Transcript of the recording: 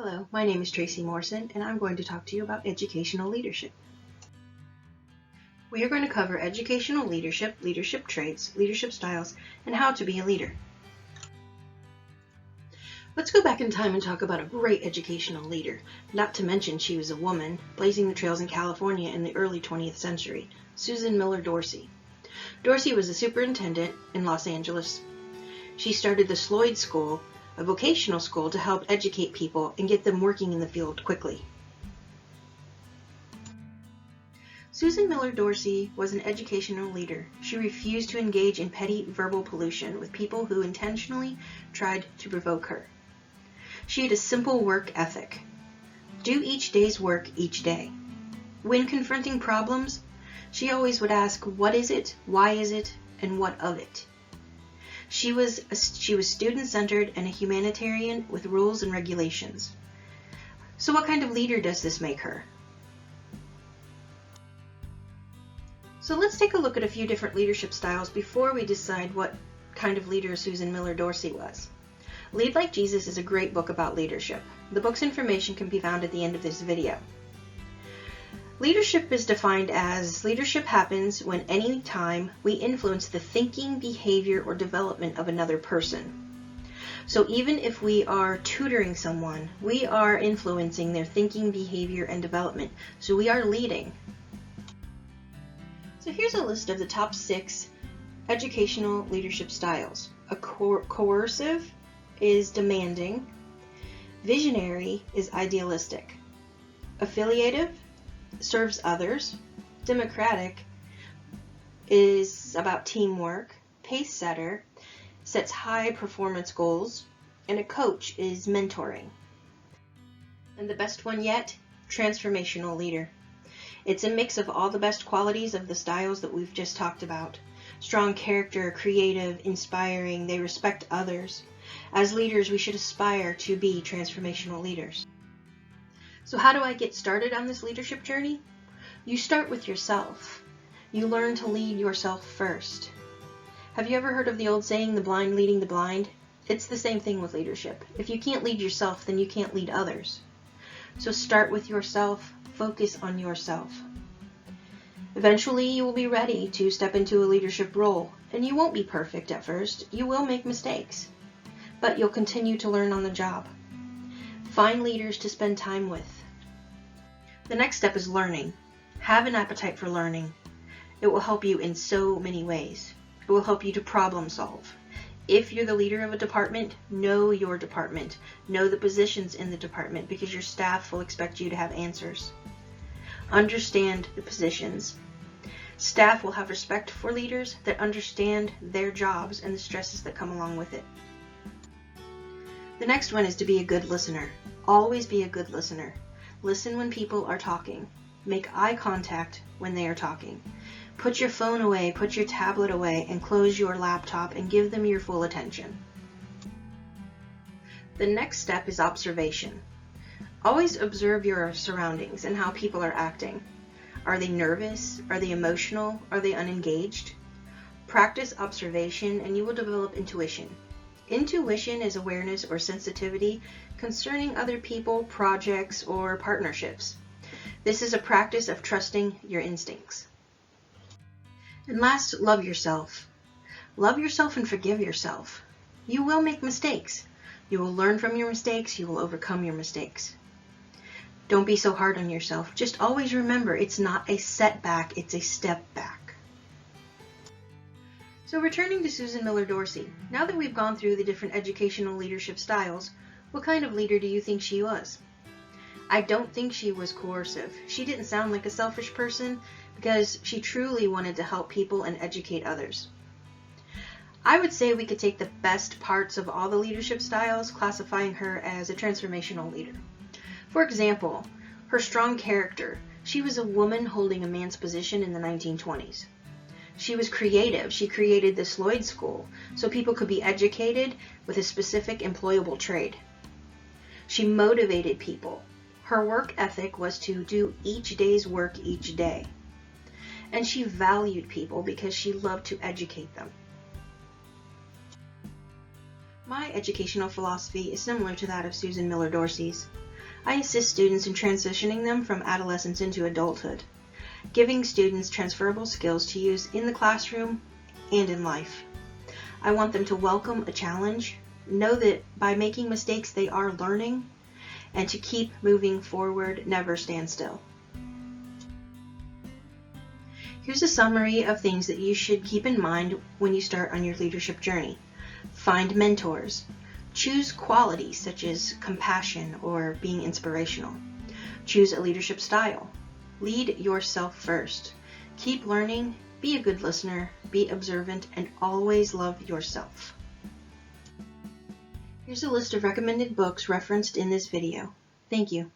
Hello, my name is Tracy Morrison, and I'm going to talk to you about educational leadership. We are going to cover educational leadership, leadership traits, leadership styles, and how to be a leader. Let's go back in time and talk about a great educational leader, not to mention she was a woman, blazing the trails in California in the early 20th century, Susan Miller Dorsey. Dorsey was a superintendent in Los Angeles. She started the Sloyd School, a vocational school to help educate people and get them working in the field quickly. Susan Miller Dorsey was an educational leader. She refused to engage in petty verbal pollution with people who intentionally tried to provoke her. She had a simple work ethic. Do each day's work each day. When confronting problems, she always would ask, what is it, why is it, and what of it? She was student-centered and a humanitarian with rules and regulations. So what kind of leader does this make her? So let's take a look at a few different leadership styles before we decide what kind of leader Susan Miller Dorsey was. Lead Like Jesus is a great book about leadership. The book's information can be found at the end of this video. Leadership is defined as leadership happens when any time we influence the thinking, behavior, or development of another person. So even if we are tutoring someone, we are influencing their thinking, behavior, and development. So we are leading. So here's a list of the top 6 educational leadership styles. Coercive is demanding. Visionary is idealistic. Affiliative serves others. Democratic is about teamwork. Pace setter sets high performance goals. And a coach is mentoring. And the best one yet, transformational leader. It's a mix of all the best qualities of the styles that we've just talked about. Strong character, creative, inspiring, they respect others. As leaders, we should aspire to be transformational leaders. So how do I get started on this leadership journey? You start with yourself. You learn to lead yourself first. Have you ever heard of the old saying, the blind leading the blind? It's the same thing with leadership. If you can't lead yourself, then you can't lead others. So start with yourself. Focus on yourself. Eventually, you will be ready to step into a leadership role, and you won't be perfect at first. You will make mistakes, but you'll continue to learn on the job. Find leaders to spend time with. The next step is learning. Have an appetite for learning. It will help you in so many ways. It will help you to problem solve. If you're the leader of a department, know your department. Know the positions in the department because your staff will expect you to have answers. Understand the positions. Staff will have respect for leaders that understand their jobs and the stresses that come along with it. The next one is to be a good listener. Always be a good listener. Listen when people are talking. Make eye contact when they are talking. Put your phone away, put your tablet away, and close your laptop and give them your full attention. The next step is observation. Always observe your surroundings and how people are acting. Are they nervous? Are they emotional? Are they unengaged? Practice observation and you will develop intuition. Intuition is awareness or sensitivity concerning other people, projects, or partnerships. This is a practice of trusting your instincts. And last, love yourself. Love yourself and forgive yourself. You will make mistakes. You will learn from your mistakes. You will overcome your mistakes. Don't be so hard on yourself. Just always remember, it's not a setback, it's a step back. So returning to Susan Miller Dorsey, now that we've gone through the different educational leadership styles, what kind of leader do you think she was? I don't think she was coercive. She didn't sound like a selfish person because she truly wanted to help people and educate others. I would say we could take the best parts of all the leadership styles, classifying her as a transformational leader. For example, her strong character. She was a woman holding a man's position in the 1920s. She was creative. She created the Sloyd School so people could be educated with a specific employable trade. She motivated people. Her work ethic was to do each day's work each day. And she valued people because she loved to educate them. My educational philosophy is similar to that of Susan Miller Dorsey's. I assist students in transitioning them from adolescence into adulthood, giving students transferable skills to use in the classroom and in life. I want them to welcome a challenge, know that by making mistakes they are learning, and to keep moving forward, never stand still. Here's a summary of things that you should keep in mind when you start on your leadership journey. Find mentors. Choose qualities such as compassion or being inspirational. Choose a leadership style. Lead yourself first. Keep learning, be a good listener, be observant, and always love yourself. Here's a list of recommended books referenced in this video. Thank you.